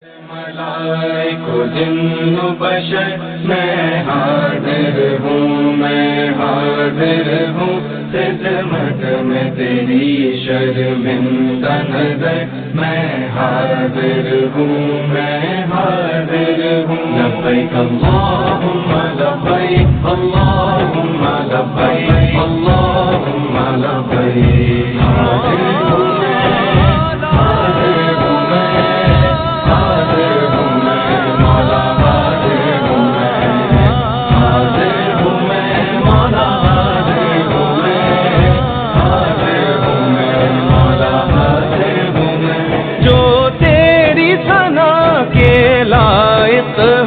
ملائک و جن و بشر میں حاضر ہوں، میں حاضر ہوں خدمت میں تیری شرمندہ نظر، میں حاضر ہوں، میں حاضر ہوں۔ لبیک اللہم لبیک، اللہم لبیک، اللہم لبیک۔ حاضر ہوں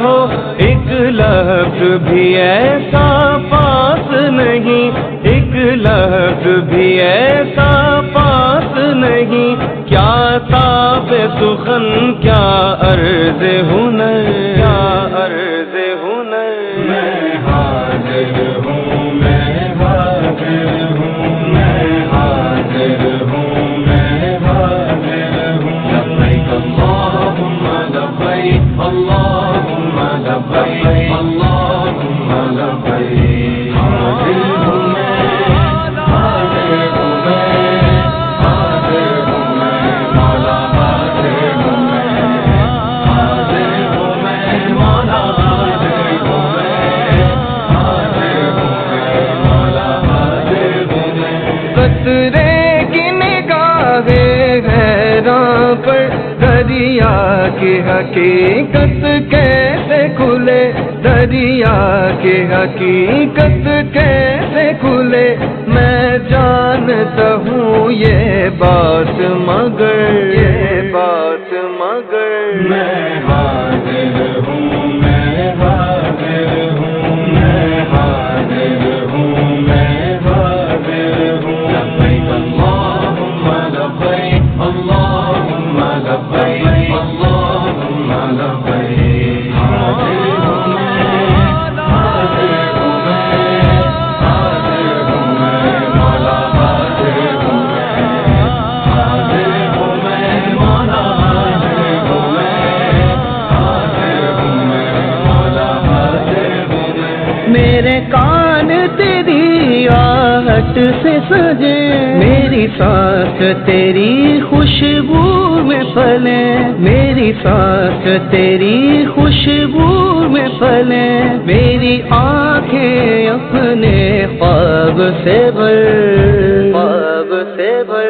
ہو، ایک لفظ بھی ایسا پاس نہیں، ایک لفظ بھی ایسا پاس نہیں، کیا تاب سخن، کیا عرض ہنر، کیا عرض ہنر۔ میں حاضر ہوں، میں حاضر ہوں، میں حاضر ہوں، میں حاضر ہوں۔ لبیک اللہم لبیک، اللہم لبیک، اللہم لبیک۔ حاضر ہوں میں، حاضر ہوں میں، حاضر ہوں میں، مولا حاضر ہوں میں، حاضر ہوں میں، مولا حاضر ہوں میں، حاضر ہوں میں، مولا حاضر ہوں میں۔ قطرے کی نگاہیں حیراں پر دریا کی حقیقت کیسے کھلے، دریا کی حقیقت کیسے کھلے، میں جانتا ہوں یہ بات مگر، یہ بات مگر۔ میں حاضر ہوں، میں حاضر ہوں، میں حاضر ہوں، میں حاضر ہوں۔ لبیک اللہم لبیک، اللہم لبیک، اللہم لبیک۔ حاضر ہوں میں، حاضر ہوں میں، حاضر ہوں میں، مولا حاضر ہوں میں، حاضر ہوں میں، مولا حاضر ہوں میں، حاضر ہوں میں، مولا حاضر ہوں میں۔ میرے کان تیری آہٹ سے سجے، میری سانس تیری خوشبو میں پھلے، میری سانس تیری خوشبو میں پھلے، میری آنکھیں اپنے خواب سے بھر، خواب سے بھر۔